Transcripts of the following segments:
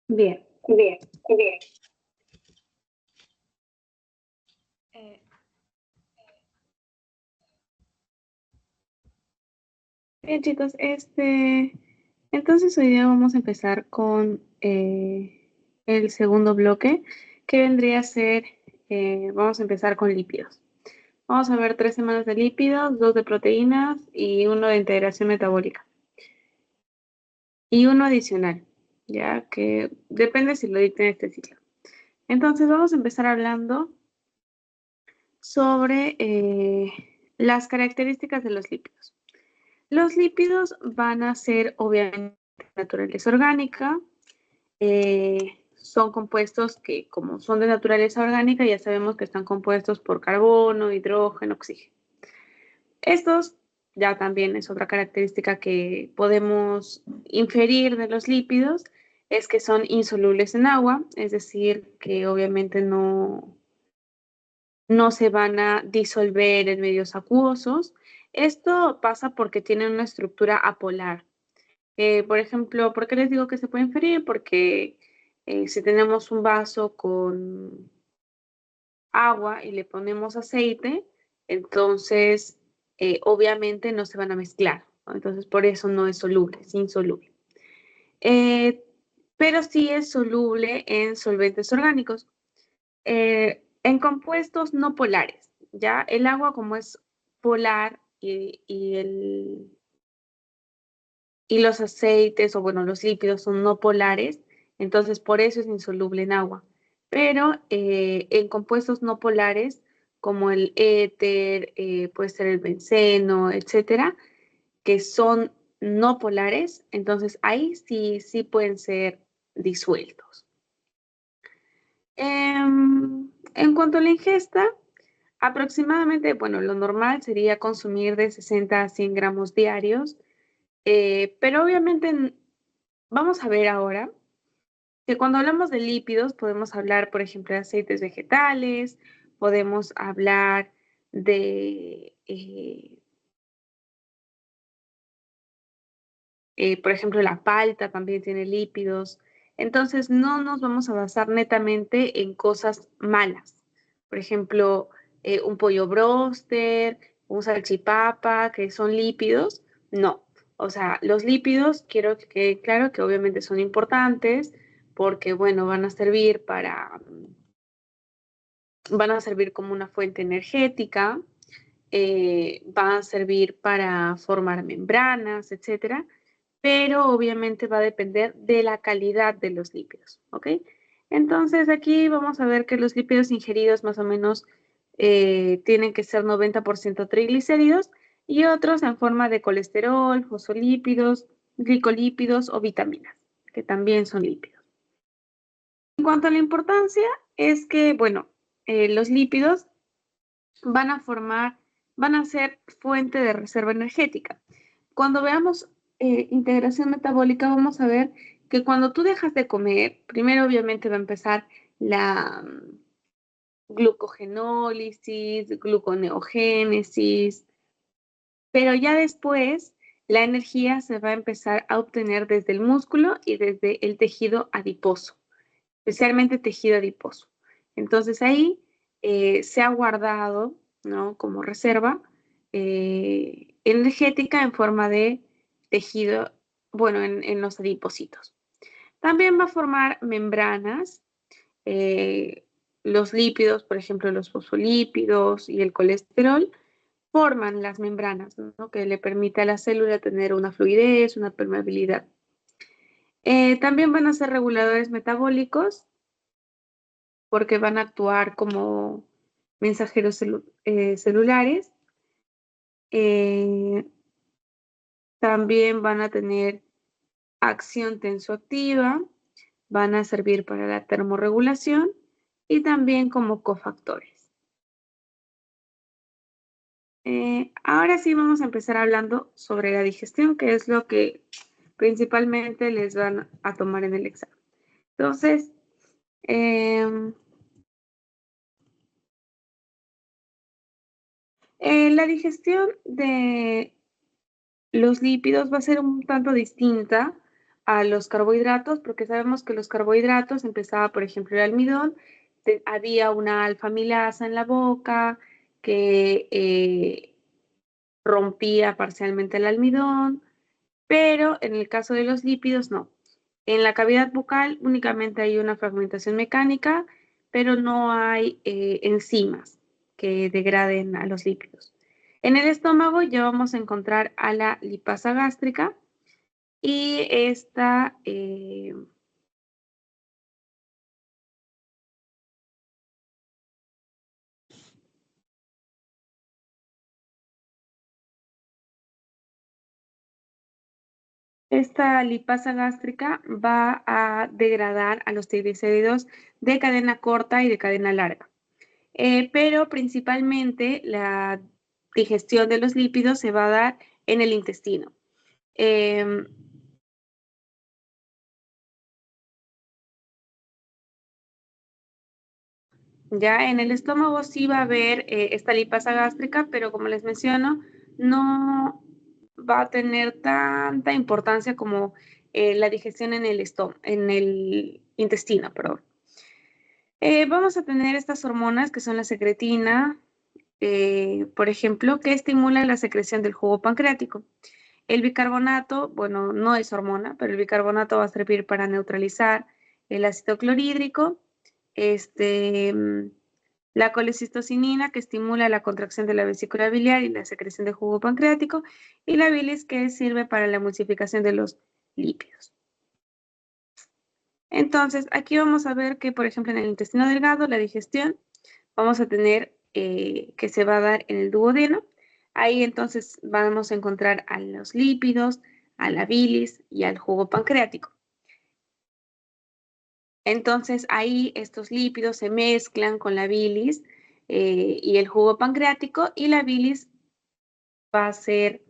Bien. Bien, bien. Bien, chicos, entonces hoy día vamos a empezar con el segundo bloque, que vendría a ser, vamos a empezar con lípidos. Vamos a ver 3 semanas de lípidos, 2 de proteínas y 1 de integración metabólica. Y uno adicional, ya que depende si lo dicten este ciclo. Entonces vamos a empezar hablando sobre las características de los lípidos. Los lípidos van a ser obviamente naturaleza orgánica, son compuestos que como son de naturaleza orgánica ya sabemos que están compuestos por carbono, hidrógeno, oxígeno. Estos ya también es otra característica que podemos inferir de los lípidos, es que son insolubles en agua, es decir, que obviamente no se van a disolver en medios acuosos. Esto pasa porque tienen una estructura apolar. Por ejemplo, ¿por qué les digo que se puede inferir? Porque si tenemos un vaso con agua y le ponemos aceite, entonces obviamente no se van a mezclar, ¿no? Entonces por eso no es soluble, es insoluble. Pero sí es soluble en solventes orgánicos. En compuestos no polares, ¿ya? El agua como es polar y los aceites o bueno, los lípidos son no polares, entonces por eso es insoluble en agua. Pero en compuestos no polares, como el éter, puede ser el benceno, etcétera, que son no polares, entonces ahí sí pueden ser disueltos. En cuanto a la ingesta, aproximadamente, bueno, lo normal sería consumir de 60 a 100 gramos diarios, pero obviamente vamos a ver ahora que cuando hablamos de lípidos podemos hablar, por ejemplo, de aceites vegetales, podemos hablar de, por ejemplo, la palta también tiene lípidos. Entonces, no nos vamos a basar netamente en cosas malas. Por ejemplo, un pollo broster, un salchipapa, que son lípidos. No. O sea, los lípidos, quiero que quede claro que obviamente son importantes porque, bueno, van a servir como una fuente energética, van a servir para formar membranas, etcétera, pero obviamente va a depender de la calidad de los lípidos, ¿ok? Entonces aquí vamos a ver que los lípidos ingeridos más o menos tienen que ser 90% triglicéridos y otros en forma de colesterol, fosfolípidos, glicolípidos o vitaminas, que también son lípidos. En cuanto a la importancia, es que, bueno, los lípidos van a ser fuente de reserva energética. Cuando veamos integración metabólica, vamos a ver que cuando tú dejas de comer, primero obviamente va a empezar la glucogenólisis, gluconeogénesis, pero ya después la energía se va a empezar a obtener desde el músculo y desde el tejido adiposo, especialmente tejido adiposo. Entonces ahí se ha guardado, ¿no?, como reserva energética en forma de tejido, bueno, en los adipocitos. También va a formar membranas, eh, los lípidos, por ejemplo, los fosfolípidos y el colesterol, forman las membranas, ¿no?, que le permite a la célula tener una fluidez, una permeabilidad. También van a ser reguladores metabólicos porque van a actuar como mensajeros celulares. Eh, También van a tener acción tensoactiva, van a servir para la termorregulación y también como cofactores. Ahora sí vamos a empezar hablando sobre la digestión, que es lo que principalmente les van a tomar en el examen. Entonces, la digestión de los lípidos va a ser un tanto distinta a los carbohidratos, porque sabemos que los carbohidratos empezaba, por ejemplo, el almidón, había una alfa-amilasa en la boca que rompía parcialmente el almidón, pero en el caso de los lípidos no. En la cavidad bucal únicamente hay una fragmentación mecánica, pero no hay enzimas que degraden a los lípidos. En el estómago ya vamos a encontrar a la lipasa gástrica y esta lipasa gástrica va a degradar a los triglicéridos de cadena corta y de cadena larga. Pero principalmente la digestión de los lípidos se va a dar en el intestino. Ya en el estómago sí va a haber esta lipasa gástrica, pero como les menciono, no va a tener tanta importancia como la digestión en en el intestino, perdón. Vamos a tener estas hormonas que son la secretina, por ejemplo, que estimulan la secreción del jugo pancreático. El bicarbonato, bueno, no es hormona, pero el bicarbonato va a servir para neutralizar el ácido clorhídrico. La colecistocinina, que estimula la contracción de la vesícula biliar y la secreción de jugo pancreático. Y la bilis, que sirve para la emulsificación de los lípidos. Entonces, aquí vamos a ver que, por ejemplo, en el intestino delgado, la digestión, vamos a tener que se va a dar en el duodeno. Ahí entonces vamos a encontrar a los lípidos, a la bilis y al jugo pancreático. Entonces ahí estos lípidos se mezclan con la bilis y el jugo pancreático, y la bilis va a ser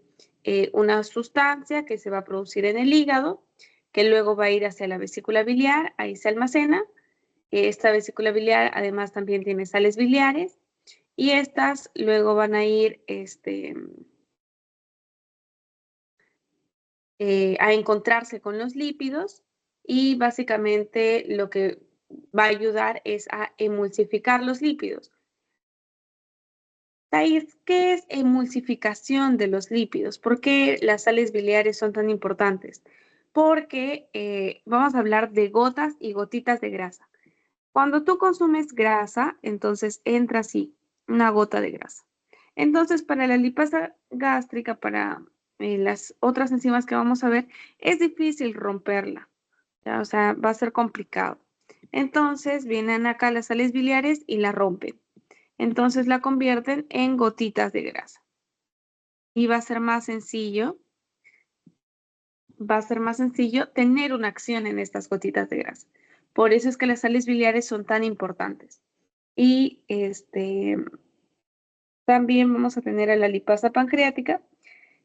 una sustancia que se va a producir en el hígado, que luego va a ir hacia la vesícula biliar, ahí se almacena. Esta vesícula biliar además también tiene sales biliares, y estas luego van a ir a encontrarse con los lípidos, y básicamente lo que va a ayudar es a emulsificar los lípidos. ¿Qué es emulsificación de los lípidos? ¿Por qué las sales biliares son tan importantes? Porque vamos a hablar de gotas y gotitas de grasa. Cuando tú consumes grasa, entonces entra así una gota de grasa. Entonces, para la lipasa gástrica, para las otras enzimas que vamos a ver, es difícil romperla, ¿ya? O sea, va a ser complicado. Entonces, vienen acá las sales biliares y la rompen. Entonces, la convierten en gotitas de grasa. Y va a ser más sencillo tener una acción en estas gotitas de grasa. Por eso es que las sales biliares son tan importantes. Y también vamos a tener a la lipasa pancreática,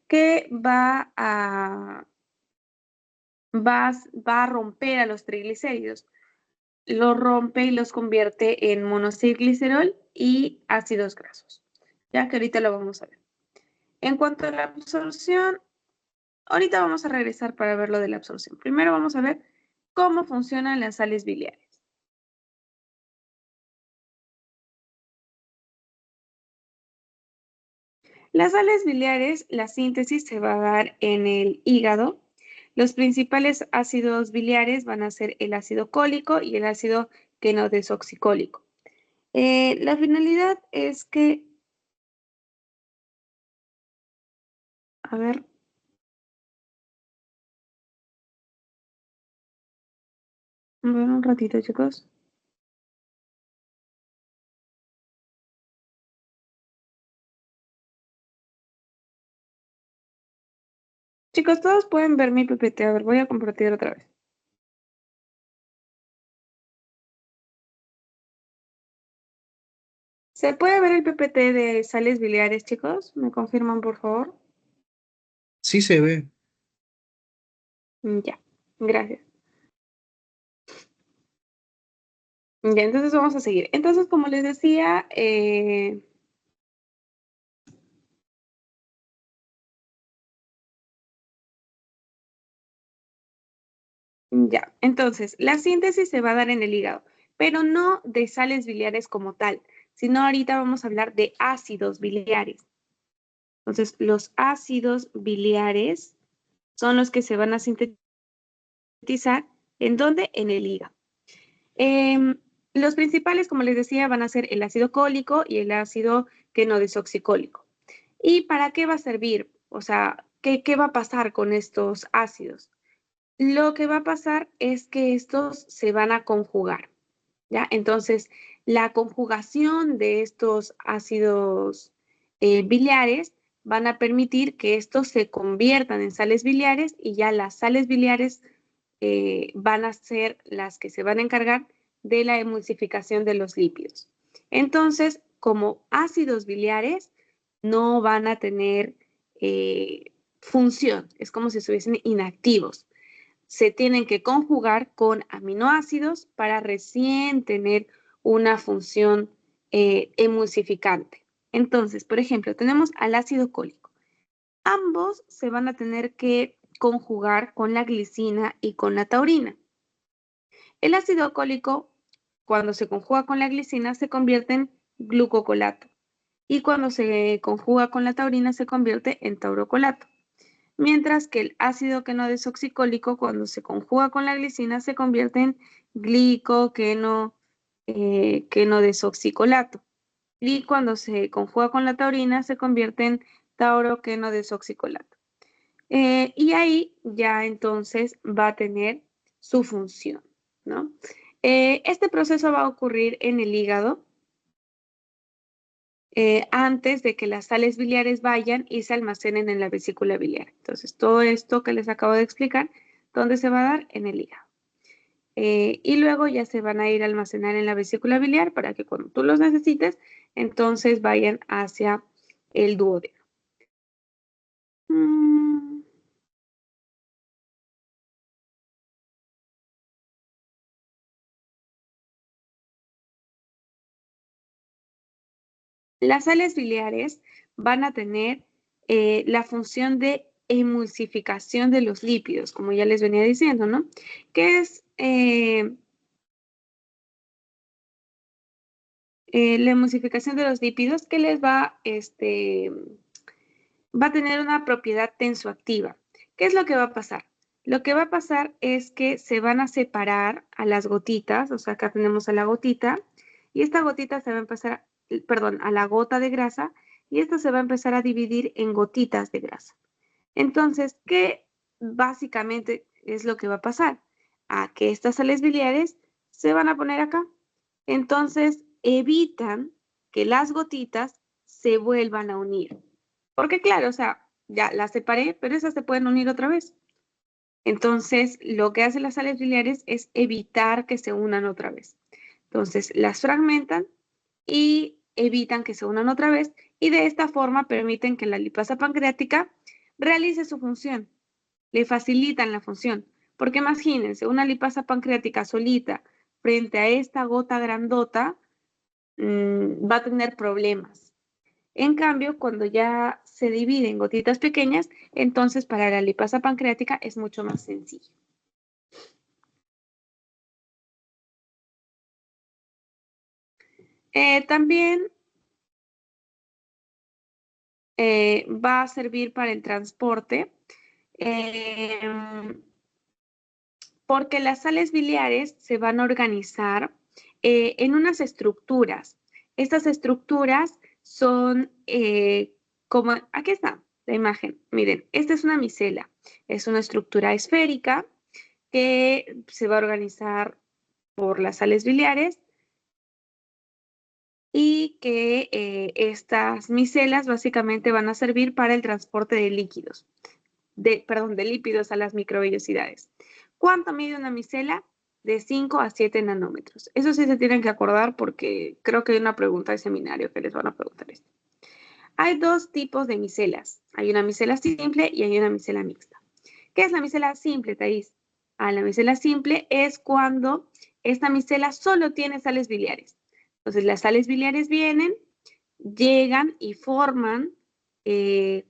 que va a romper a los triglicéridos. Los rompe y los convierte en monoacilglicerol y ácidos grasos. Ya que ahorita lo vamos a ver. En cuanto a la absorción, ahorita vamos a regresar para ver lo de la absorción. Primero vamos a ver cómo funcionan las sales biliares. Las sales biliares, la síntesis se va a dar en el hígado. Los principales ácidos biliares van a ser el ácido cólico y el ácido quenodesoxicólico. La finalidad es que, a ver, un ratito, chicos. Chicos, todos pueden ver mi PPT. A ver, voy a compartir otra vez. ¿Se puede ver el PPT de sales biliares, chicos? ¿Me confirman, por favor? Sí se ve. Ya, gracias. Ya, entonces vamos a seguir. Entonces, como les decía, Ya, entonces, la síntesis se va a dar en el hígado, pero no de sales biliares como tal, sino ahorita vamos a hablar de ácidos biliares. Entonces, los ácidos biliares son los que se van a sintetizar, ¿en dónde? En el hígado. Los principales, como les decía, van a ser el ácido cólico y el ácido quenodesoxicólico. ¿Y para qué va a servir? O sea, ¿qué va a pasar con estos ácidos? Lo que va a pasar es que estos se van a conjugar, ¿ya? Entonces, la conjugación de estos ácidos biliares van a permitir que estos se conviertan en sales biliares y ya las sales biliares van a ser las que se van a encargar de la emulsificación de los lípidos. Entonces, como ácidos biliares, no van a tener función, es como si estuviesen inactivos. Se tienen que conjugar con aminoácidos para recién tener una función emulsificante. Entonces, por ejemplo, tenemos al ácido cólico. Ambos se van a tener que conjugar con la glicina y con la taurina. El ácido cólico, cuando se conjuga con la glicina, se convierte en glucocolato. Y cuando se conjuga con la taurina, se convierte en taurocolato. Mientras que el ácido quenodesoxicólico, cuando se conjuga con la glicina, se convierte en quenodesoxicolato. Y cuando se conjuga con la taurina, se convierte en tauroquenodesoxicolato. Y ahí ya entonces va a tener su función, ¿no? Este proceso va a ocurrir en el hígado antes de que las sales biliares vayan y se almacenen en la vesícula biliar. Entonces, todo esto que les acabo de explicar, ¿dónde se va a dar? En el hígado. Y luego ya se van a ir a almacenar en la vesícula biliar para que cuando tú los necesites, entonces vayan hacia el duodeno. Las sales biliares van a tener la función de emulsificación de los lípidos, como ya les venía diciendo, ¿no? Que es la emulsificación de los lípidos que les va a tener una propiedad tensoactiva. ¿Qué es lo que va a pasar? Lo que va a pasar es que se van a separar a las gotitas, o sea, acá tenemos a la gotita, y esta gotita se va a empezar, perdón, a la gota de grasa, y esta se va a empezar a dividir en gotitas de grasa. Entonces, ¿qué básicamente es lo que va a pasar? A que estas sales biliares se van a poner acá. Entonces, evitan que las gotitas se vuelvan a unir. Porque claro, o sea, ya las separé, pero esas se pueden unir otra vez. Entonces, lo que hacen las sales biliares es evitar que se unan otra vez. Entonces, las fragmentan y evitan que se unan otra vez y de esta forma permiten que la lipasa pancreática realice su función. Le facilitan la función. Porque imagínense, una lipasa pancreática solita frente a esta gota grandota va a tener problemas. En cambio, cuando ya se divide en gotitas pequeñas, entonces para la lipasa pancreática es mucho más sencillo. También va a servir para el transporte porque las sales biliares se van a organizar en unas estructuras. Estas estructuras son como, aquí está la imagen, miren, esta es una micela, es una estructura esférica que se va a organizar por las sales biliares y que estas micelas básicamente van a servir para el transporte de líquidos, de lípidos a las microvellosidades. ¿Cuánto mide una micela? De 5 a 7 nanómetros. Eso sí se tienen que acordar porque creo que hay una pregunta de seminario que les van a preguntar esto. Hay dos tipos de micelas. Hay una micela simple y hay una micela mixta. ¿Qué es la micela simple, Thais? La micela simple es cuando esta micela solo tiene sales biliares. Entonces, las sales biliares vienen, llegan y forman,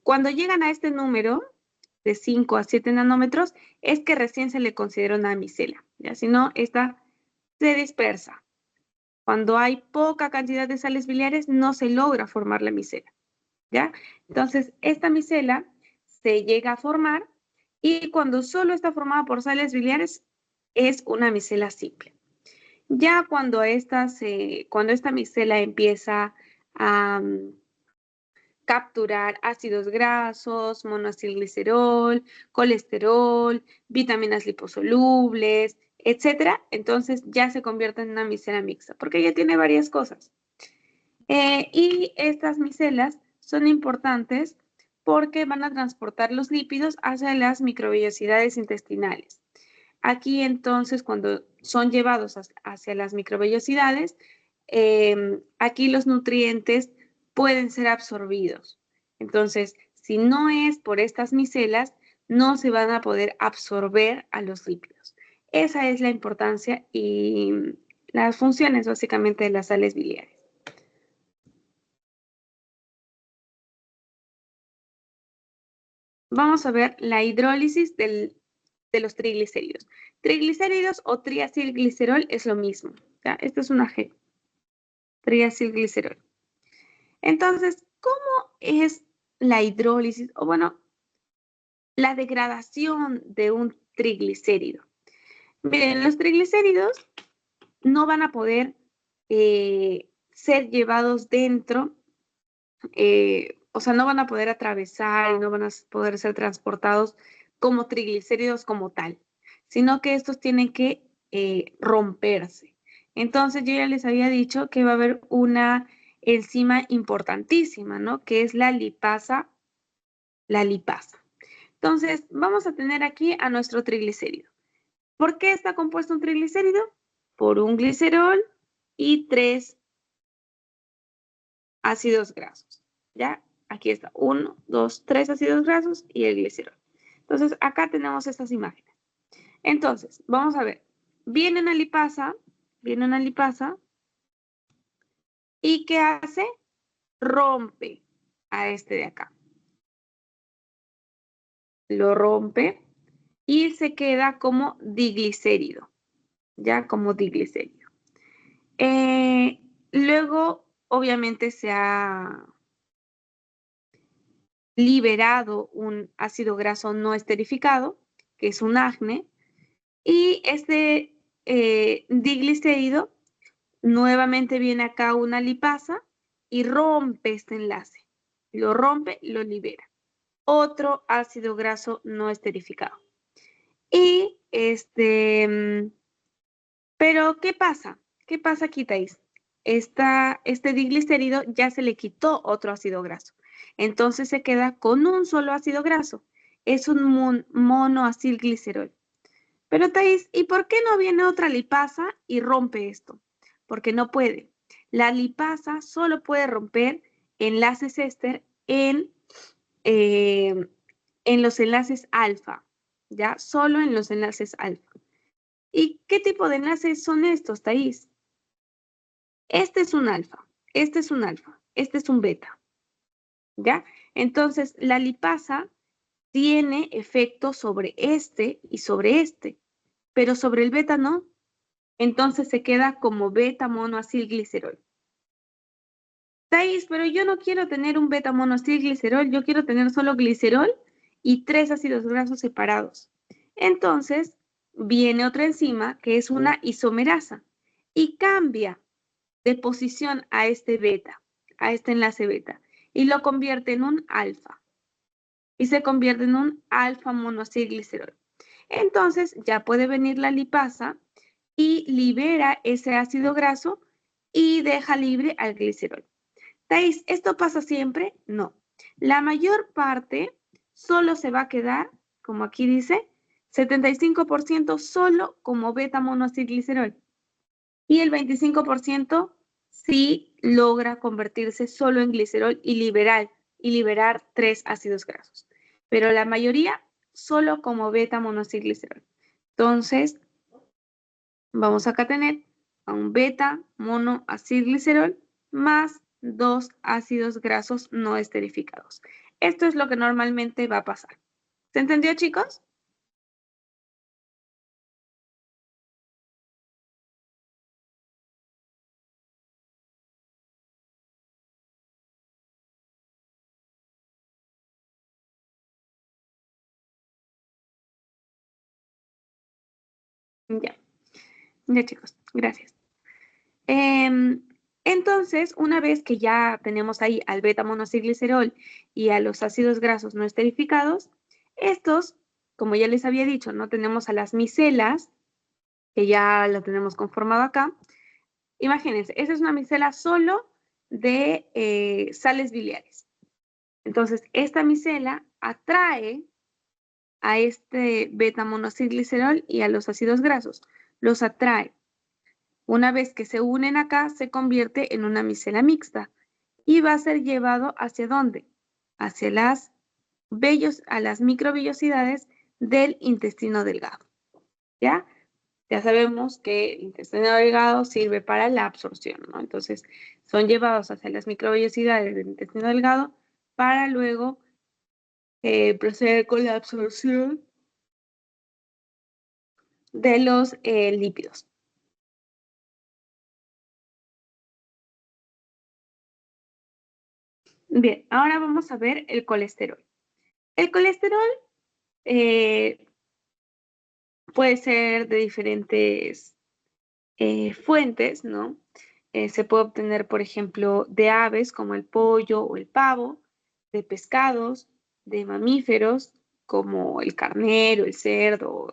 cuando llegan a este número, de 5 a 7 nanómetros, es que recién se le considera una micela. ¿Ya? Si no, esta se dispersa. Cuando hay poca cantidad de sales biliares, no se logra formar la micela. ¿Ya? Entonces, esta micela se llega a formar y cuando solo está formada por sales biliares, es una micela simple. Ya cuando esta micela empieza a capturar ácidos grasos, monoacilglicerol, colesterol, vitaminas liposolubles, etcétera, entonces ya se convierte en una micela mixta, porque ya tiene varias cosas. Y estas micelas son importantes porque van a transportar los lípidos hacia las microvellosidades intestinales. Aquí entonces, cuando son llevados hacia las microvellosidades, aquí los nutrientes pueden ser absorbidos. Entonces, si no es por estas micelas, no se van a poder absorber a los lípidos. Esa es la importancia y las funciones básicamente de las sales biliares. Vamos a ver la hidrólisis de los triglicéridos. Triglicéridos o triacilglicerol es lo mismo. ¿Ya? Esto es una G. Triacilglicerol. Entonces, ¿cómo es la hidrólisis o bueno, la degradación de un triglicérido? Miren, los triglicéridos no van a poder ser llevados dentro, o sea, no van a poder atravesar y no van a poder ser transportados como triglicéridos como tal, sino que estos tienen que romperse. Entonces, yo ya les había dicho que va a haber una enzima importantísima, ¿no? Que es la lipasa. Entonces, vamos a tener aquí a nuestro triglicérido. ¿Por qué está compuesto un triglicérido? Por un glicerol y 3 ácidos grasos. ¿Ya? Aquí está 1, 2, 3 ácidos grasos y el glicerol. Entonces, acá tenemos estas imágenes. Entonces, vamos a ver. Viene una lipasa, ¿y qué hace? Rompe a este de acá. Lo rompe y se queda como diglicérido. Ya como diglicérido. Luego, obviamente, se ha liberado un ácido graso no esterificado, que es un AGNE, y este diglicérido nuevamente viene acá una lipasa y rompe este enlace. Lo rompe, lo libera. Otro ácido graso no esterificado. Y pero ¿qué pasa? ¿Qué pasa aquí, Thais? Este diglicérido ya se le quitó otro ácido graso. Entonces se queda con un solo ácido graso. Es un monoacilglicerol. Pero Thais, ¿y por qué no viene otra lipasa y rompe esto? Porque no puede. La lipasa solo puede romper enlaces éster en los enlaces alfa, ¿ya? Solo en los enlaces alfa. ¿Y qué tipo de enlaces son estos, Thais? Este es un alfa, este es un alfa, este es un beta, ¿ya? Entonces, la lipasa tiene efecto sobre este y sobre este, pero sobre el beta no. Entonces se queda como beta monoacilglicerol. Thais, pero yo no quiero tener un beta monoacilglicerol, yo quiero tener solo glicerol y 3 ácidos grasos separados. Entonces, viene otra enzima que es una isomerasa y cambia de posición a este beta, a este enlace beta, y lo convierte en un alfa. Y se convierte en un alfa monoacilglicerol. Entonces, ya puede venir la lipasa y libera ese ácido graso y deja libre al glicerol. Thais, ¿esto pasa siempre? No. La mayor parte solo se va a quedar, como aquí dice, 75% solo como beta monoacilglicerol. Y el 25% sí logra convertirse solo en glicerol y liberar 3 ácidos grasos. Pero la mayoría solo como beta monoacilglicerol. Entonces, vamos acá a tener a un beta monoacilglicerol más 2 ácidos grasos no esterificados. Esto es lo que normalmente va a pasar. ¿Se entendió, chicos? Ya, ya chicos, gracias. Entonces, una vez que ya tenemos ahí al beta-monoacilglicerol y a los ácidos grasos no esterificados, estos, como ya les había dicho, no tenemos a las micelas, que ya lo tenemos conformado acá. Imagínense, esa es una micela solo de sales biliares. Entonces, esta micela atrae a este beta-monoacilglicerol y a los ácidos grasos. Los atrae. Una vez que se unen acá, se convierte en una micela mixta y va a ser llevado ¿hacia dónde? Hacia a las microvillosidades del intestino delgado. ¿Ya? Ya sabemos que el intestino delgado sirve para la absorción, ¿no? Entonces, son llevados hacia las microvillosidades del intestino delgado para luego proceder con la absorción de los lípidos. Bien, ahora vamos a ver el colesterol. El colesterol puede ser de diferentes fuentes, ¿no? Se puede obtener, por ejemplo, de aves como el pollo o el pavo, de pescados, de mamíferos como el carnero, el cerdo,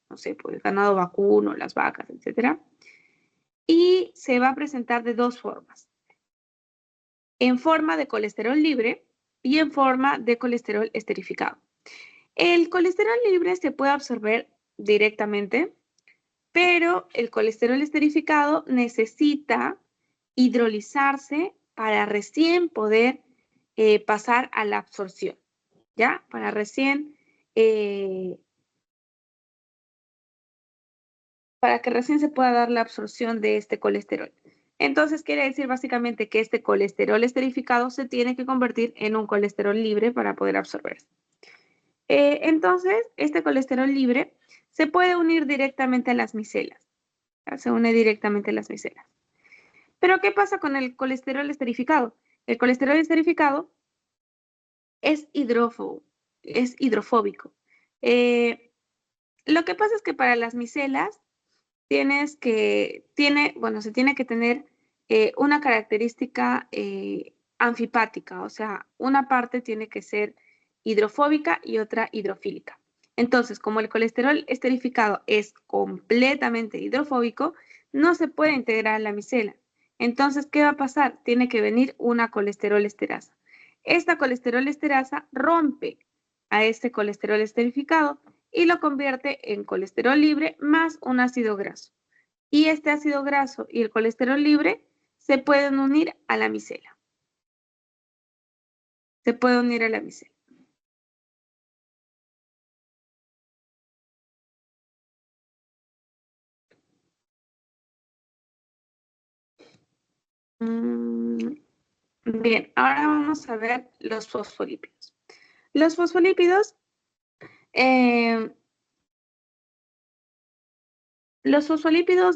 no sé, pues el ganado vacuno, las vacas, etc. Y se va a presentar de dos formas: en forma de colesterol libre y en forma de colesterol esterificado. El colesterol libre se puede absorber directamente, pero el colesterol esterificado necesita hidrolizarse para recién poder pasar a la absorción, ¿ya? Para que recién se pueda dar la absorción de este colesterol. Entonces quiere decir básicamente que este colesterol esterificado se tiene que convertir en un colesterol libre para poder absorberse. Entonces, este colesterol libre se puede unir directamente a las micelas. Se une directamente a las micelas. Pero, ¿qué pasa con el colesterol esterificado? El colesterol esterificado es hidrofóbico. Lo que pasa es que para las micelas se tiene que tener una característica anfipática, o sea, una parte tiene que ser hidrofóbica y otra hidrofílica. Entonces, como el colesterol esterificado es completamente hidrofóbico, no se puede integrar a la micela. Entonces, ¿qué va a pasar? Tiene que venir una colesterol esterasa. Esta colesterol esterasa rompe a este colesterol esterificado y lo convierte en colesterol libre más un ácido graso. Y este ácido graso y el colesterol libre se pueden unir a la micela. Se puede unir a la micela. Bien, ahora vamos a ver los fosfolípidos. Los fosfolípidos,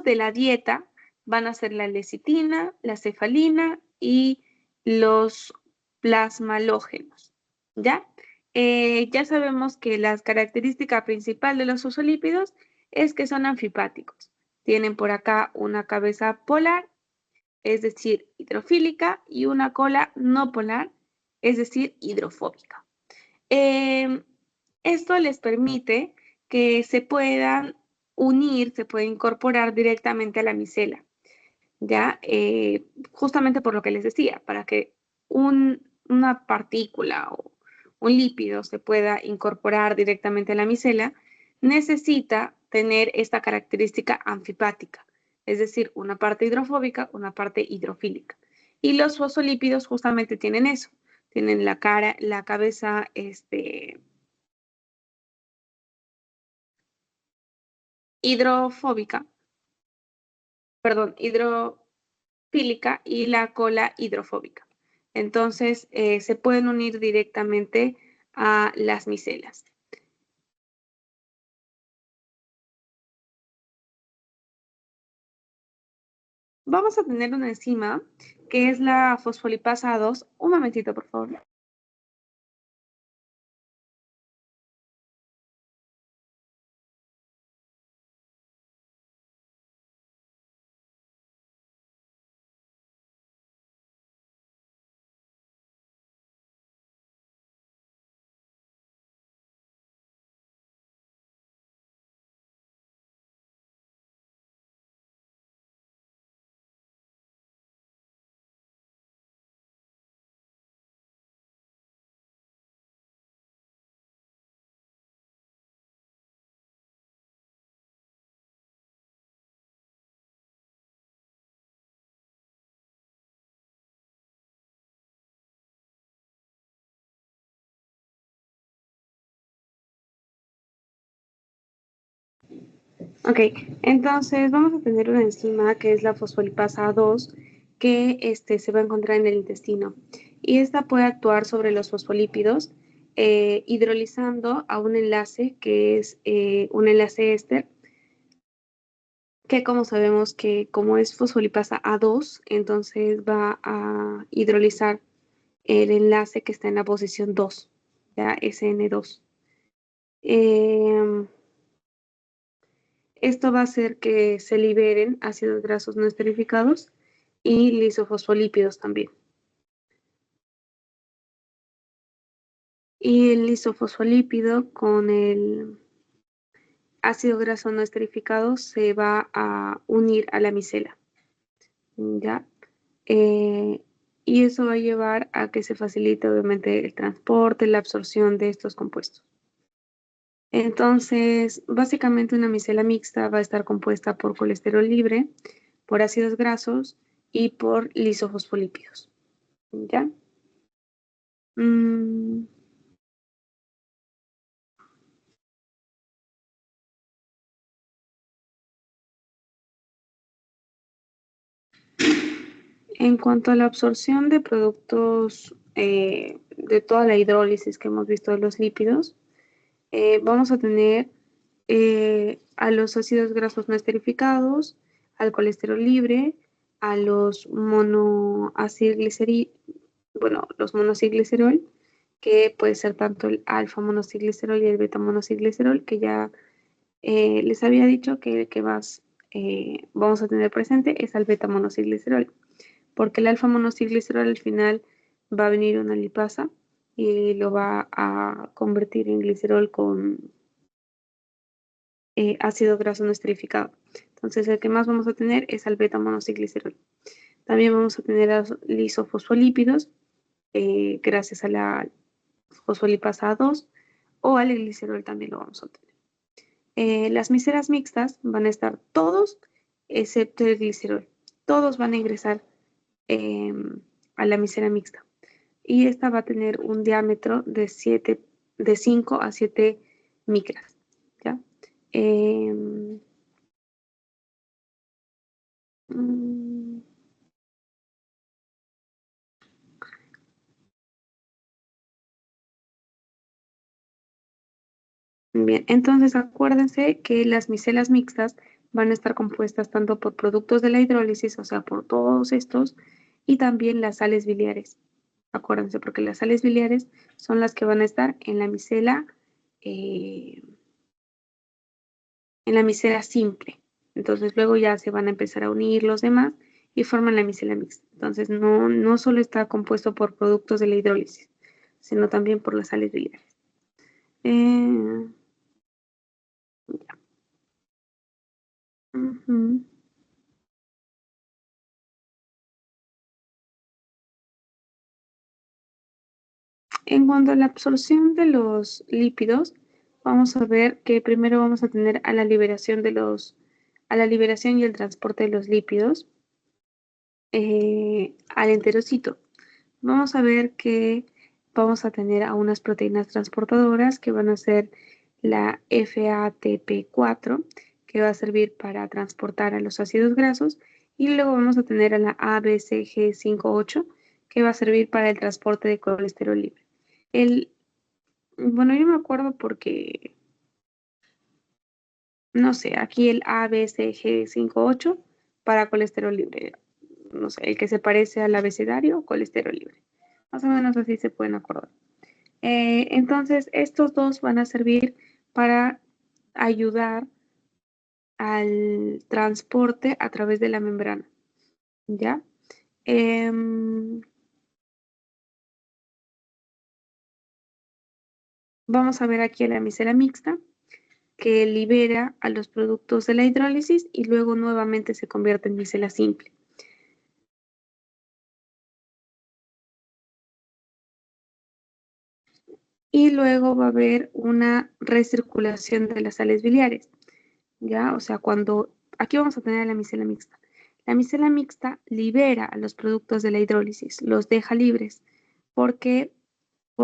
de la dieta van a ser la lecitina, la cefalina y los plasmalógenos, ¿ya? Ya sabemos que la característica principal de los fosfolípidos es que son anfipáticos. Tienen por acá una cabeza polar, es decir, hidrofílica, y una cola no polar, es decir, hidrofóbica. Esto les permite que se puedan unir, se puede incorporar directamente a la micela, ¿ya? Justamente por lo que les decía, para que una partícula o un lípido se pueda incorporar directamente a la micela, necesita tener esta característica anfipática, es decir, una parte hidrofóbica, una parte hidrofílica. Y los fosfolípidos justamente tienen eso, tienen la cabeza, hidrofóbica, perdón, hidrofílica y la cola hidrofóbica. Entonces, se pueden unir directamente a las micelas. vamos a tener una enzima que es la fosfolipasa 2. Un momentito, por favor. Ok, entonces vamos a tener una enzima que es la fosfolipasa 2 que se va a encontrar en el intestino y esta puede actuar sobre los fosfolípidos hidrolizando a un enlace que es un enlace éster que como sabemos que como es fosfolipasa A2 entonces va a hidrolizar el enlace que está en la posición 2, ya SN2. Esto va a hacer que se liberen ácidos grasos no esterificados y lisofosfolípidos también. Y el lisofosfolípido con el ácido graso no esterificado se va a unir a la micela. ¿Ya? Y eso va a llevar a que se facilite obviamente el transporte, la absorción de estos compuestos. Entonces, básicamente una micela mixta va a estar compuesta por colesterol libre, por ácidos grasos y por lisofosfolípidos. ¿Ya? En cuanto a la absorción de productos de toda la hidrólisis que hemos visto de los lípidos, vamos a tener a los ácidos grasos no esterificados, al colesterol libre, a los los monoacilglicerol, que puede ser tanto el alfa monoacilglicerol y el beta monoacilglicerol, que ya les había dicho que el que más vamos a tener presente es al beta monoacilglicerol, porque el alfa monoacilglicerol al final va a venir una lipasa y lo va a convertir en glicerol con ácido graso no esterificado. Entonces el que más vamos a tener es al beta monoacilglicerol. También vamos a tener a los lisofosfolípidos gracias a la fosfolipasa 2 o al glicerol también lo vamos a tener. Las micelas mixtas van a estar todos excepto el glicerol. Todos van a ingresar a la micela mixta. Y esta va a tener un diámetro de 5 a 7 micras. ¿Ya? Bien, entonces acuérdense que las micelas mixtas van a estar compuestas tanto por productos de la hidrólisis, o sea, por todos estos, y también las sales biliares. Acuérdense, porque las sales biliares son las que van a estar eh, en la micela simple. Entonces luego ya se van a empezar a unir los demás y forman la micela mixta. Entonces no solo está compuesto por productos de la hidrólisis, sino también por las sales biliares. Uh-huh. En cuanto a la absorción de los lípidos, vamos a ver que primero vamos a tener a la liberación y el transporte de los lípidos al enterocito. Vamos a ver que vamos a tener a unas proteínas transportadoras que van a ser la FATP4, que va a servir para transportar a los ácidos grasos, y luego vamos a tener a la ABCG58, que va a servir para el transporte de colesterol libre. Bueno, yo me acuerdo porque, no sé, aquí el ABCG58 para colesterol libre. No sé, el que se parece al abecedario, colesterol libre. Más o menos así se pueden acordar. Entonces, estos dos van a servir para ayudar al transporte a través de la membrana, ¿ya? Vamos a ver aquí la micela mixta, que libera a los productos de la hidrólisis y luego nuevamente se convierte en micela simple. Y luego va a haber una recirculación de las sales biliares, ¿ya? O sea, aquí vamos a tener la micela mixta. La micela mixta libera a los productos de la hidrólisis, los deja libres, porque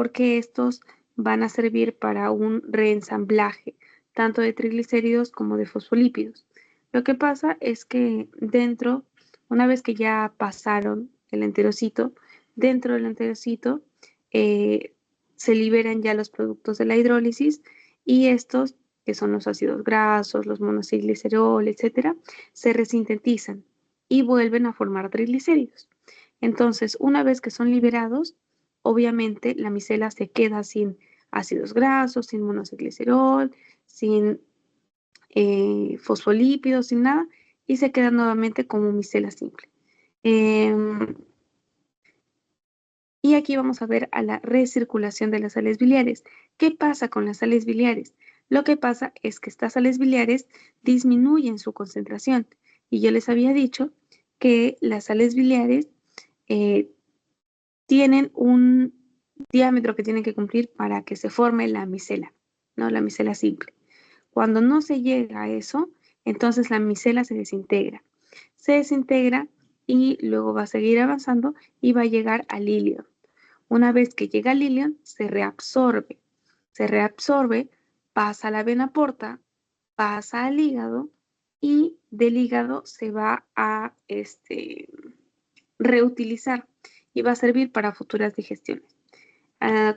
estos van a servir para un reensamblaje, tanto de triglicéridos como de fosfolípidos. Lo que pasa es que dentro, una vez que ya pasaron el enterocito, dentro del enterocito se liberan ya los productos de la hidrólisis y estos, que son los ácidos grasos, los monosilglicerol, etcétera, se resintetizan y vuelven a formar triglicéridos. Entonces, una vez que son liberados, obviamente la micela se queda sin ácidos grasos, sin monoacilglicerol, sin fosfolípidos, sin nada, y se queda nuevamente como micela simple. Y aquí vamos a ver a la recirculación de las sales biliares. ¿Qué pasa con las sales biliares? Lo que pasa es que estas sales biliares disminuyen su concentración. Y yo les había dicho que las sales biliares tienen un diámetro que tienen que cumplir para que se forme la micela, ¿no? La micela simple. Cuando no se llega a eso, entonces la micela se desintegra. Se desintegra y luego va a seguir avanzando y va a llegar al ilion. Una vez que llega al ilion, se reabsorbe. Se reabsorbe, pasa a la vena porta, pasa al hígado y del hígado se va a reutilizar y va a servir para futuras digestiones.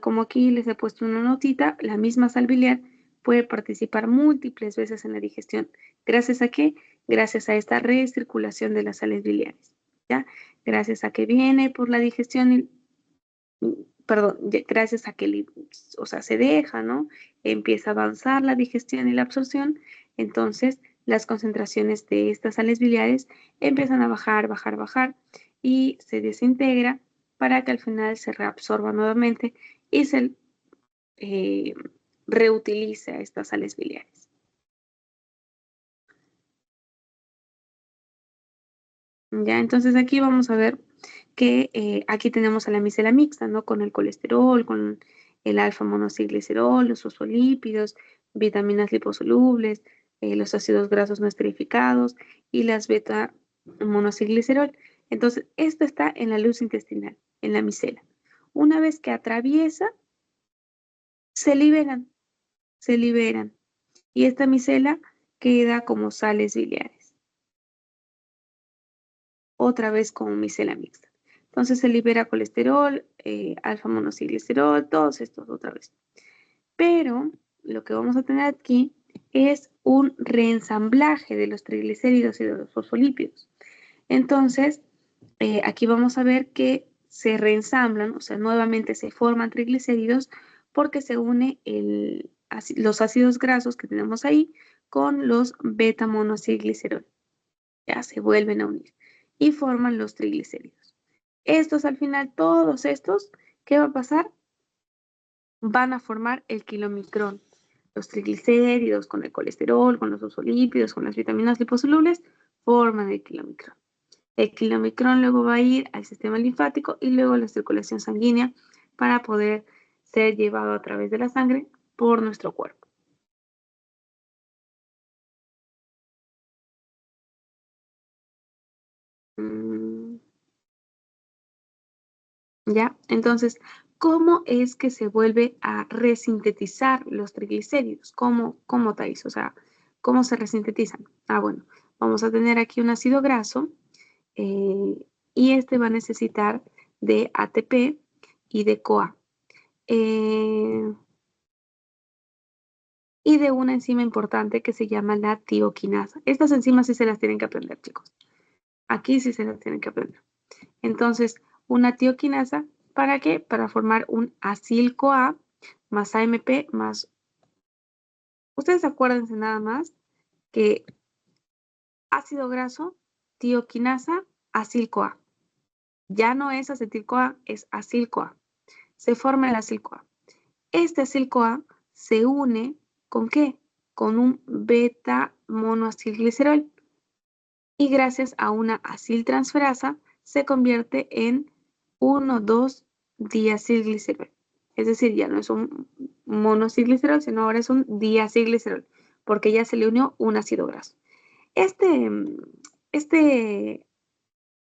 Como aquí les he puesto una notita, la misma sal biliar puede participar múltiples veces en la digestión. ¿Gracias a qué? Gracias a esta recirculación de las sales biliares. ¿Ya? Gracias a que viene por la digestión, perdón, gracias a que se deja, ¿no? Empieza a avanzar la digestión y la absorción, entonces las concentraciones de estas sales biliares empiezan a bajar, bajar, bajar y se desintegra para que al final se reabsorba nuevamente y se reutilice a estas sales biliares. Ya, entonces aquí vamos a ver que aquí tenemos a la micela mixta, ¿no? Con el colesterol, con el alfa monoacilglicerol, los fosfolípidos, vitaminas liposolubles, los ácidos grasos no esterificados y las beta monoacilglicerol. Entonces, esto está en la luz intestinal, en la micela. Una vez que atraviesa, se liberan, se liberan. Y esta micela queda como sales biliares. Otra vez como micela mixta. Entonces se libera colesterol, alfa monoacilglicerol, todos estos otra vez. Pero lo que vamos a tener aquí es un reensamblaje de los triglicéridos y de los fosfolípidos. Entonces, aquí vamos a ver que se reensamblan, o sea, nuevamente se forman triglicéridos porque se une los ácidos grasos que tenemos ahí con los beta monoacilglicerol. Ya se vuelven a unir y forman los triglicéridos. Estos al final, todos estos, ¿qué va a pasar? Van a formar el kilomicrón. Los triglicéridos con el colesterol, con los fosfolípidos, con las vitaminas liposolubles, forman el kilomicrón. El kilomicrón luego va a ir al sistema linfático y luego a la circulación sanguínea para poder ser llevado a través de la sangre por nuestro cuerpo. ¿Ya? Entonces, ¿cómo es que se vuelve a resintetizar los triglicéridos? ¿Cómo Thais? O sea, ¿cómo se resintetizan? Bueno, vamos a tener aquí un ácido graso y este va a necesitar de ATP y de CoA. Y de una enzima importante que se llama la tioquinasa. Estas enzimas sí se las tienen que aprender, chicos. Aquí sí se lo tienen que aprender. Entonces, una tioquinasa, ¿para qué? Para formar un acil-CoA más AMP más... Ustedes acuérdense nada más que ácido graso, tioquinasa, acil-CoA. Ya no es acetil-CoA, es acil-CoA. Se forma el acil-CoA. Este acil-CoA se une ¿con qué? Con un beta-monoacilglicerol. Y gracias a una aciltransferasa se convierte en 1,2-diacilglicerol. Es decir, ya no es un monoacilglicerol, sino ahora es un diacilglicerol, porque ya se le unió un ácido graso. Este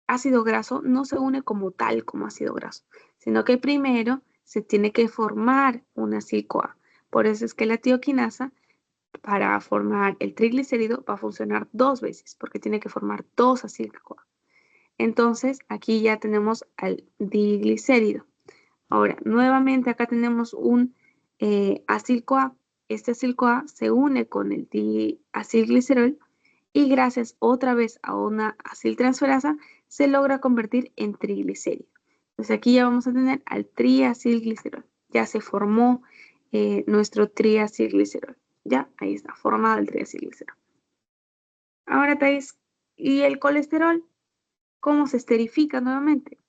ácido graso no se une como tal como ácido graso, sino que primero se tiene que formar una acil-CoA. Por eso es que la tioquinasa, para formar el triglicérido, va a funcionar 2 veces, porque tiene que formar 2 acil-CoA. Entonces, aquí ya tenemos al diglicérido. Ahora, nuevamente acá tenemos un acil-CoA. Este acil-CoA se une con el diacilglicerol y gracias otra vez a una aciltransferasa se logra convertir en triglicérido. Entonces aquí ya vamos a tener al triacilglicerol. Ya se formó nuestro triacilglicerol. Ya, ahí está, formado el triacilglicerol. Ahora, Thais, ¿y el colesterol? ¿Cómo se esterifica nuevamente?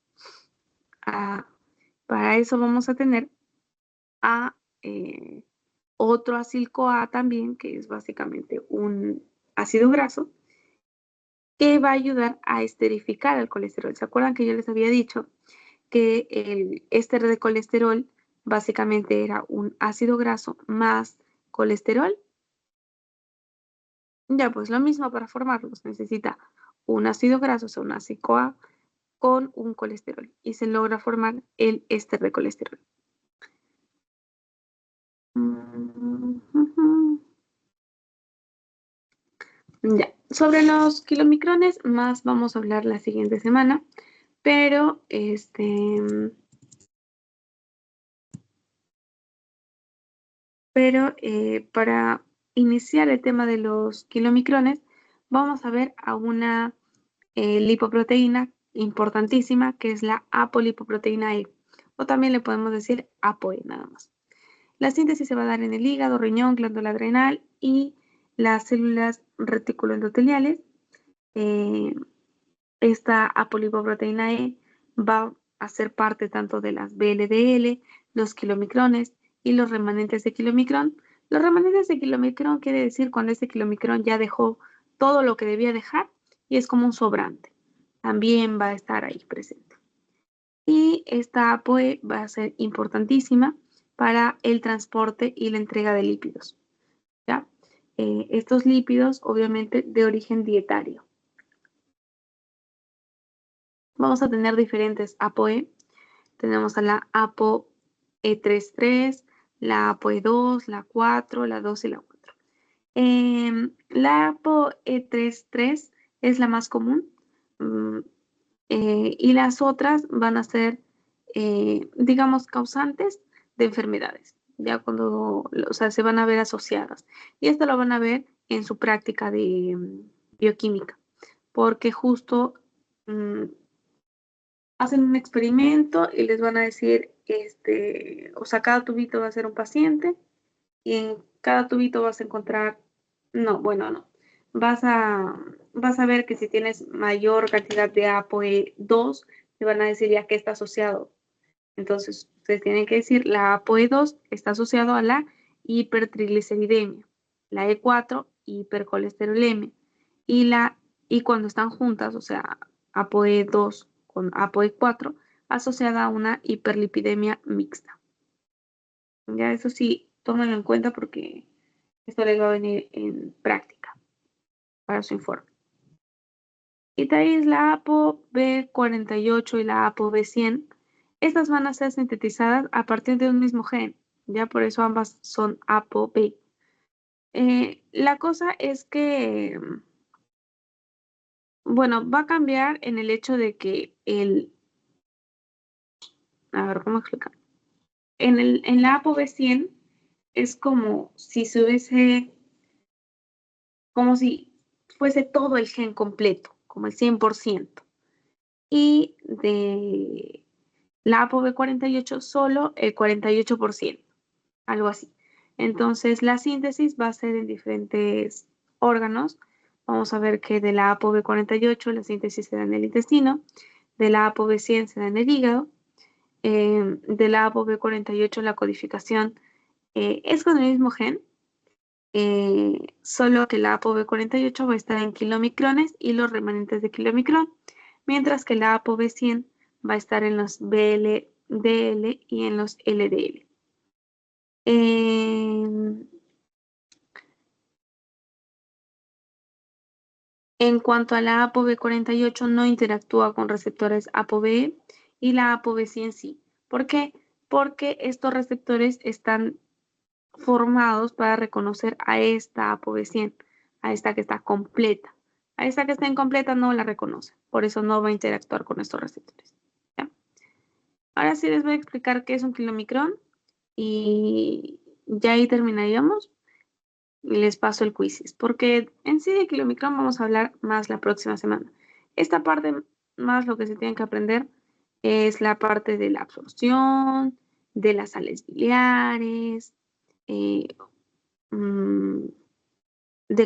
Para eso vamos a tener a otro acil-CoA también, que es básicamente un ácido graso, que va a ayudar a esterificar el colesterol. ¿Se acuerdan que yo les había dicho que el éster de colesterol básicamente era un ácido graso más colesterol? Ya, pues lo mismo para formarlos. Necesita un ácido graso, o sea, un ácido-CoA con un colesterol y se logra formar el éster de colesterol. Ya, sobre los kilomicrones más vamos a hablar la siguiente semana, pero para iniciar el tema de los kilomicrones vamos a ver a una lipoproteína importantísima que es la apolipoproteína E, o también le podemos decir ApoE nada más. La síntesis se va a dar en el hígado, riñón, glándula adrenal y las células reticuloendoteliales. Esta apolipoproteína E va a ser parte tanto de las VLDL, los kilomicrones y los remanentes de kilomicrón. Los remanentes de kilomicrón quiere decir cuando este kilomicrón ya dejó todo lo que debía dejar y es como un sobrante. También va a estar ahí presente. Y esta ApoE va a ser importantísima para el transporte y la entrega de lípidos. ¿Ya? Estos lípidos obviamente de origen dietario. Vamos a tener diferentes ApoE. Tenemos a la ApoE33, la ApoE2, la 4, la 2 y la 4. La ApoE33 es la más común y las otras van a ser, digamos, causantes de enfermedades, ya cuando, o sea, se van a ver asociadas. Y esto lo van a ver en su práctica de bioquímica, porque justo hacen un experimento y les van a decir, o sea, cada tubito va a ser un paciente y en cada tubito vas a encontrar, no, bueno, no, vas a ver que si tienes mayor cantidad de ApoE2, te van a decir ya que está asociado. Entonces, ustedes tienen que decir, la ApoE2 está asociado a la hipertrigliceridemia, la E4, hipercolesterolemia, y cuando están juntas, o sea, ApoE2 con ApoE4, asociada a una hiperlipidemia mixta. Ya eso sí, tómenlo en cuenta porque esto les va a venir en práctica para su informe. Y tenéis la ApoB48 y la ApoB100. Estas van a ser sintetizadas a partir de un mismo gen, ya por eso ambas son ApoB. La cosa es que, bueno, va a cambiar en el hecho de que a ver, ¿cómo explicar? En la ApoB100 es como si como si fuese todo el gen completo, como el 100%. Y de la ApoB48 solo el 48%, algo así. Entonces la síntesis va a ser en diferentes órganos. Vamos a ver que de la ApoB48 la síntesis se da en el intestino, de la ApoB100 se da en el hígado, de la ApoB48 la codificación es con el mismo gen, solo que la ApoB48 va a estar en kilomicrones y los remanentes de kilomicrón, mientras que la ApoB100 va a estar en los BLDL y en los LDL. En cuanto a la ApoB48 no interactúa con receptores ApoB y la ApoB100 sí. ¿Por qué? Porque estos receptores están formados para reconocer a esta ApoB100, a esta que está completa. A esta que está incompleta no la reconoce, por eso no va a interactuar con estos receptores. ¿Ya? Ahora sí les voy a explicar qué es un kilomicrón y ya ahí terminaríamos. Y les paso el quizzes, porque en sí de kilomicrón vamos a hablar más la próxima semana. Esta parte más lo que se tiene que aprender es la parte de la absorción, de las sales biliares, de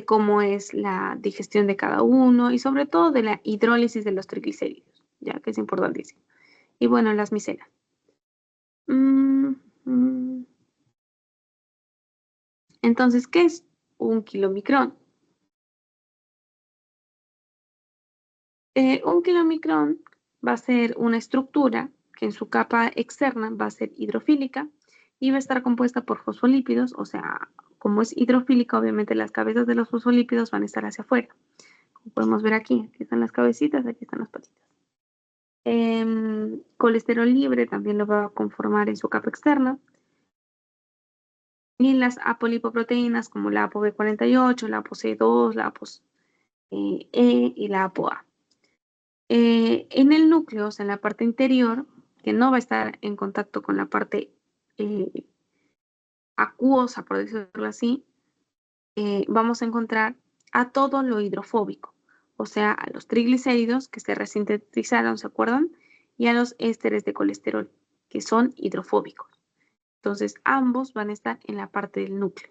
cómo es la digestión de cada uno y sobre todo de la hidrólisis de los triglicéridos, ya que es importantísimo. Y bueno, las micelas. Entonces, ¿qué es un kilomicrón? Un kilomicrón va a ser una estructura que en su capa externa va a ser hidrofílica y va a estar compuesta por fosfolípidos, o sea, como es hidrofílica, obviamente las cabezas de los fosfolípidos van a estar hacia afuera. Como podemos ver aquí están las cabecitas, aquí están las patitas. Colesterol libre también lo va a conformar en su capa externa. Y las apolipoproteínas como la ApoB48, la ApoC2, la ApoE y la ApoA. En el núcleo, o sea, en la parte interior, que no va a estar en contacto con la parte acuosa, por decirlo así, vamos a encontrar a todo lo hidrofóbico, o sea, a los triglicéridos que se resintetizaron, ¿se acuerdan? Y a los ésteres de colesterol, que son hidrofóbicos. Entonces, ambos van a estar en la parte del núcleo.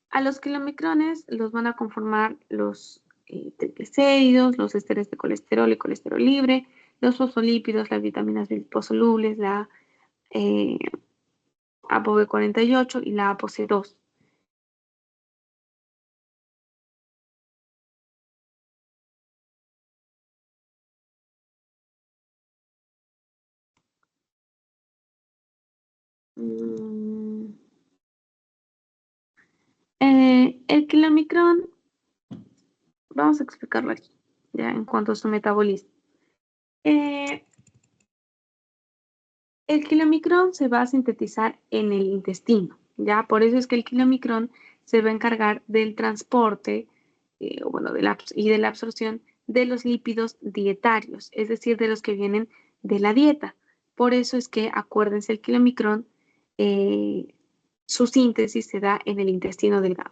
A los kilomicrones los van a conformar los triglicéridos, los ésteres de colesterol y colesterol libre, los fosfolípidos, las vitaminas liposolubles, la ApoB48 y la ApoC2. El kilomicrón, vamos a explicarlo aquí, ya en cuanto a su metabolismo. El kilomicrón se va a sintetizar en el intestino, ya por eso es que el kilomicrón se va a encargar del transporte bueno, y de la absorción de los lípidos dietarios, es decir, de los que vienen de la dieta. Por eso es que, acuérdense, el kilomicrón, su síntesis se da en el intestino delgado.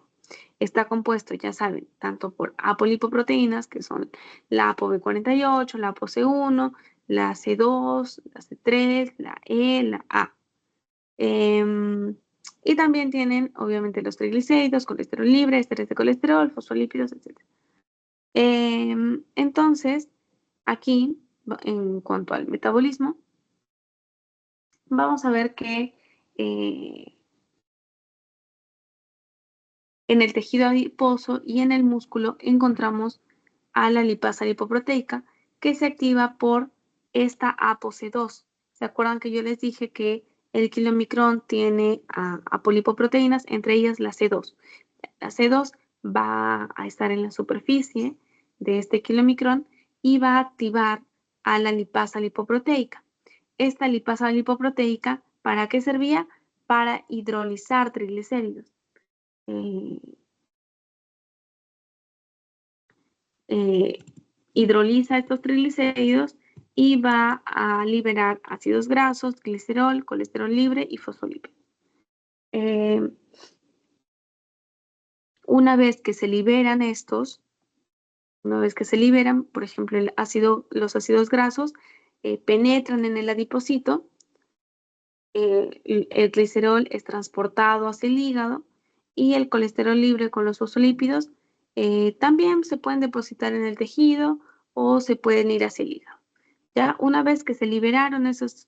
Está compuesto, ya saben, tanto por apolipoproteínas, que son la ApoB48, la ApoC1, la C2, la C3, la E, la A. Y también tienen, obviamente, los triglicéridos, colesterol libre, ésteres de colesterol, fosfolípidos, etc. Entonces, aquí, en cuanto al metabolismo, vamos a ver que en el tejido adiposo y en el músculo encontramos a la lipasa lipoproteica que se activa por esta ApoC2. ¿Se acuerdan que yo les dije que el kilomicrón tiene apolipoproteínas, entre ellas la C2? La C2 va a estar en la superficie de este kilomicrón y va a activar a la lipasa lipoproteica. Esta lipasa lipoproteica, ¿para qué servía? Para hidrolizar triglicéridos. Hidroliza estos triglicéridos y va a liberar ácidos grasos, glicerol, colesterol libre y fosfolípidos. una vez que se liberan estos, una vez que se liberan, por ejemplo, los ácidos grasos penetran en el adipocito, el glicerol es transportado hacia el hígado y el colesterol libre con los fosfolípidos también se pueden depositar en el tejido o se pueden ir hacia el hígado. Ya una vez que se liberaron estos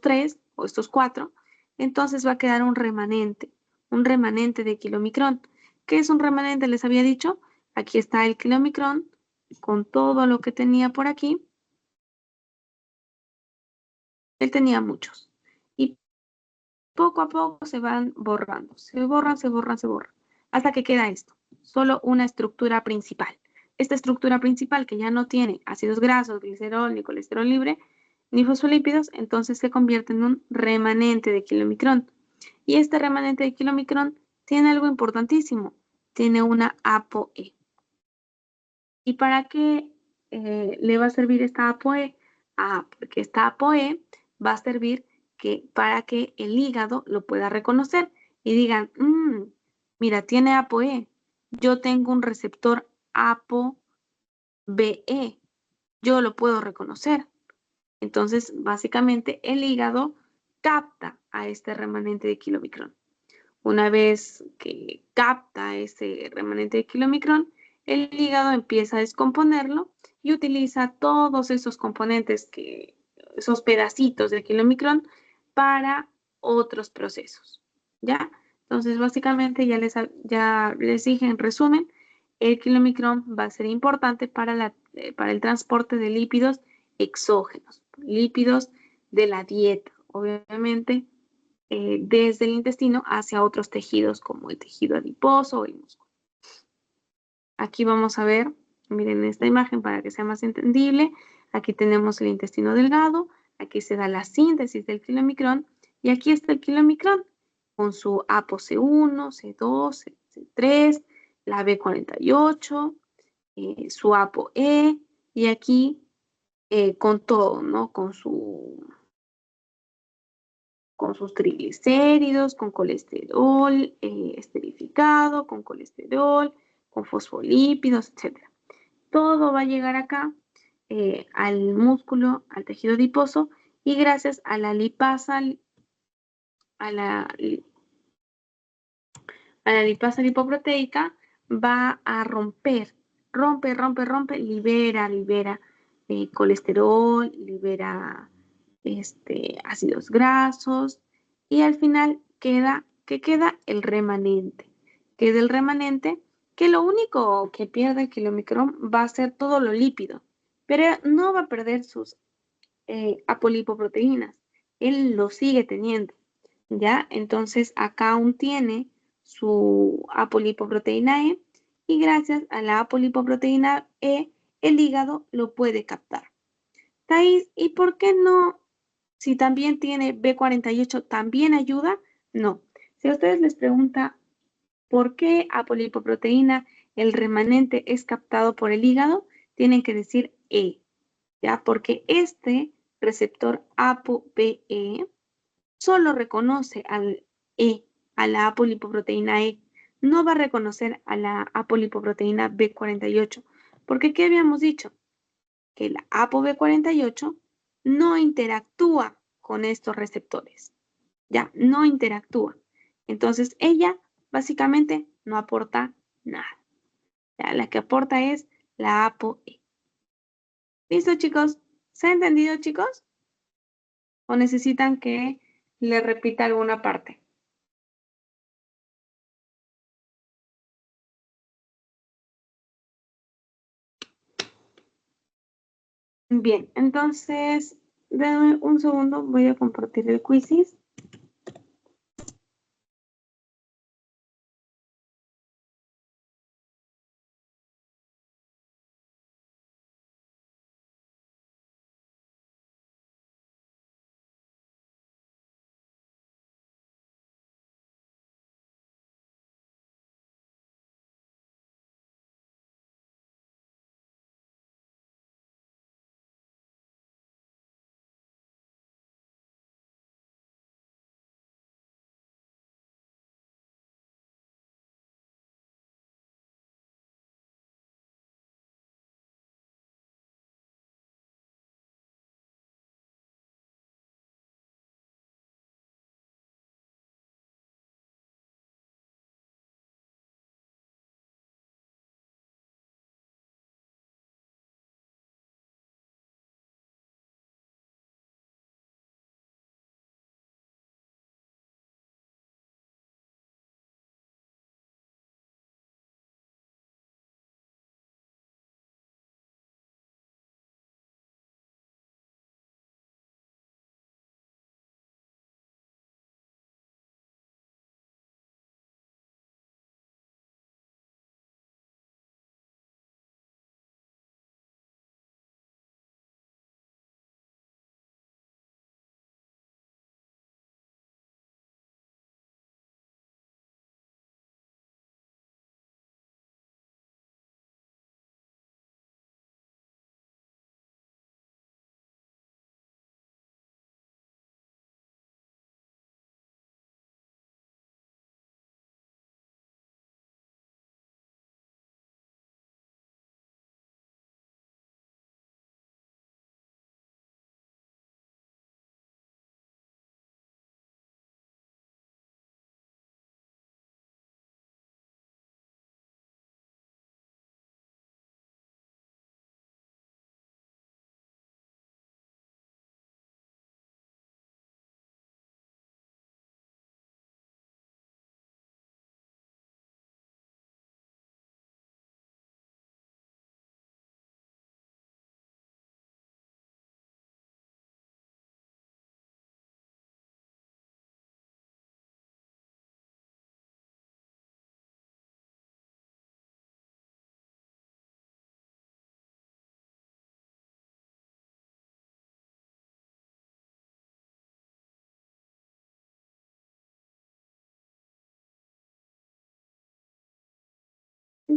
tres o estos cuatro, entonces va a quedar un remanente de kilomicrón. ¿Qué es un remanente? Les había dicho, aquí está el kilomicrón con todo lo que tenía por aquí. Él tenía muchos. Y poco a poco se van borrando, se borran, se borran, se borran, hasta que queda esto, solo una estructura principal. Esta estructura principal que ya no tiene ácidos grasos, glicerol, ni colesterol libre, ni fosfolípidos, entonces se convierte en un remanente de kilomicrón. Y este remanente de kilomicrón tiene algo importantísimo, tiene una ApoE. ¿Y para qué le va a servir esta ApoE? Ah, porque esta ApoE va a servir para que el hígado lo pueda reconocer y digan, mira, tiene ApoE, yo tengo un receptor ApoBE, yo lo puedo reconocer. Entonces, básicamente, el hígado capta a este remanente de kilomicrón. Una vez que capta ese remanente de kilomicrón, el hígado empieza a descomponerlo y utiliza todos esos componentes, esos pedacitos de kilomicrón para otros procesos. ¿Ya? Entonces, básicamente, ya les dije en resumen, el kilomicrón va a ser importante para el transporte de lípidos exógenos, lípidos de la dieta. Obviamente, desde el intestino hacia otros tejidos como el tejido adiposo o el músculo. Aquí vamos a ver, miren esta imagen para que sea más entendible. Aquí tenemos el intestino delgado, aquí se da la síntesis del kilomicrón y aquí está el kilomicrón con su ApoC1, C2, C3, la B48, su ApoE y aquí con todo, ¿no? Con sus triglicéridos, con colesterol esterificado, con colesterol, con fosfolípidos, etc. Todo va a llegar acá al músculo, al tejido adiposo y gracias a la lipasa, a la lipasa lipoproteica va a rompe, libera colesterol, libera ácidos grasos y al final queda el remanente. Queda el remanente que lo único que pierde el kilomicrón va a ser todo lo lípido, pero no va a perder sus apolipoproteínas. Él lo sigue teniendo, ¿ya? Entonces acá aún tiene su apolipoproteína E y gracias a la apolipoproteína E el hígado lo puede captar. Thais, ¿y por qué no? Si también tiene B48, ¿también ayuda? No. Si a ustedes les pregunta por qué apolipoproteína el remanente es captado por el hígado, tienen que decir E, ¿ya? Porque este receptor ApoBE solo reconoce al E, a la apolipoproteína E. No va a reconocer a la apolipoproteína B48. Porque, ¿qué habíamos dicho? Que la ApoB48 no interactúa con estos receptores, ya, no interactúa. Entonces, ella básicamente no aporta nada. Ya, la que aporta es la ApoE. ¿Listo, chicos? ¿Se ha entendido, chicos? ¿O necesitan que le repita alguna parte? Bien, entonces, denme un segundo, voy a compartir el quizzes.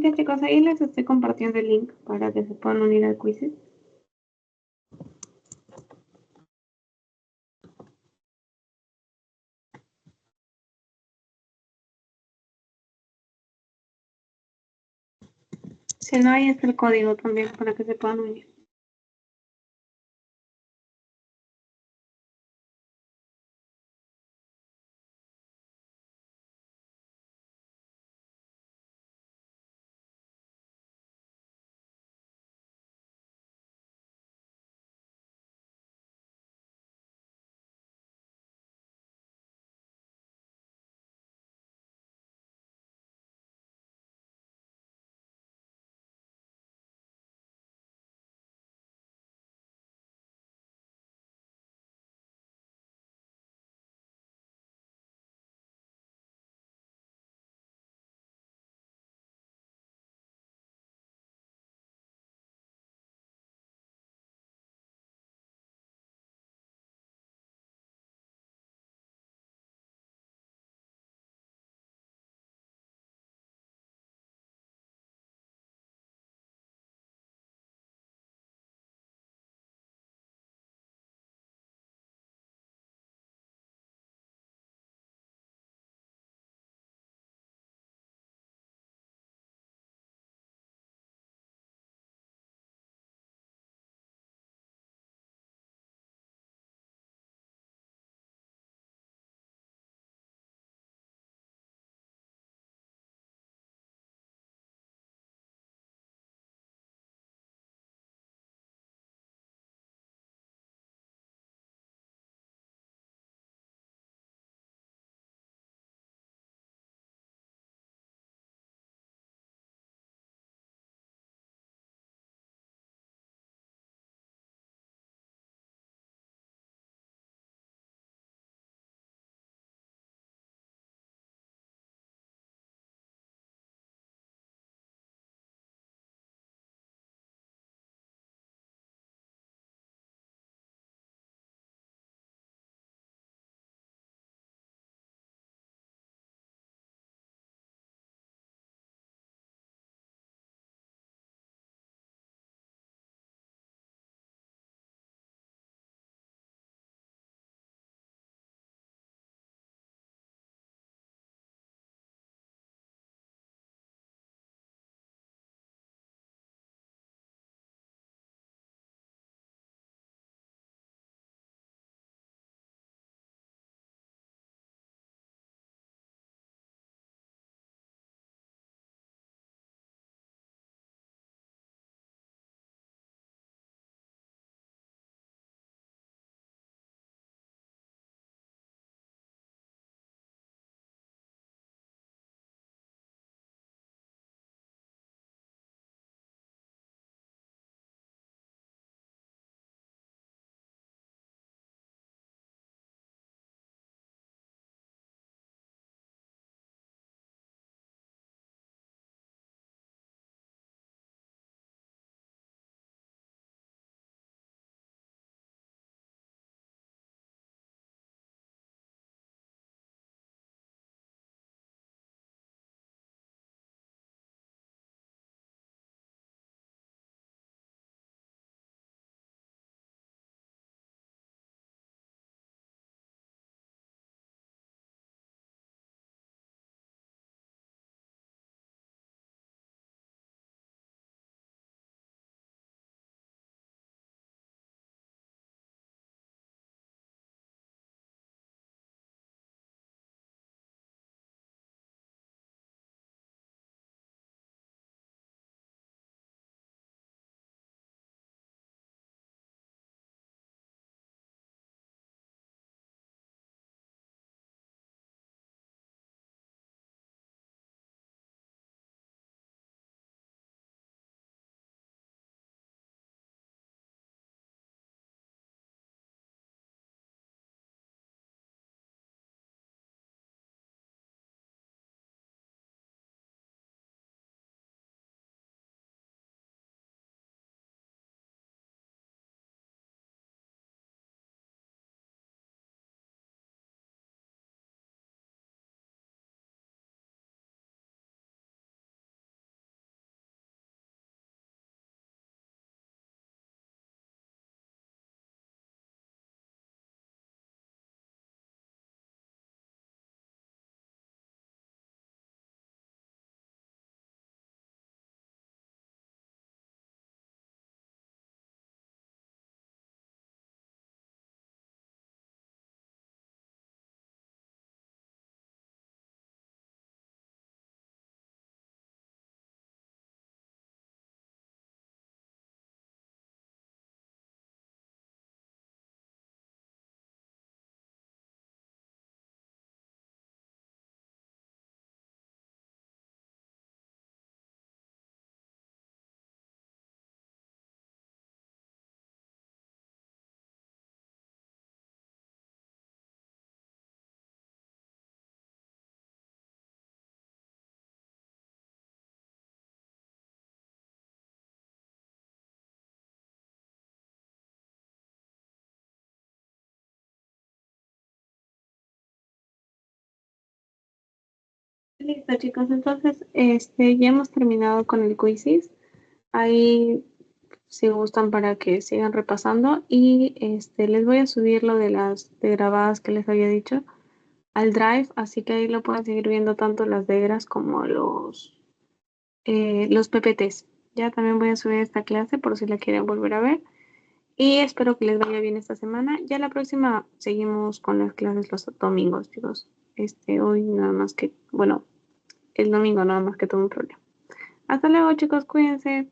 Ya chicos, ahí les estoy compartiendo el link para que se puedan unir al quiz. Si no, ahí está el código también para que se puedan unir. Listo, chicos. Entonces, ya hemos terminado con el quizzes. Ahí, si gustan, para que sigan repasando. Y les voy a subir lo de las de grabadas que les había dicho al Drive, así que ahí lo pueden seguir viendo tanto las de EGRAS como los PPTs. Ya también voy a subir esta clase por si la quieren volver a ver. Y espero que les vaya bien esta semana. Ya la próxima seguimos con las clases los domingos, chicos. Hoy nada más que, bueno, el domingo nada más que tuve un problema. Hasta luego, chicos, cuídense.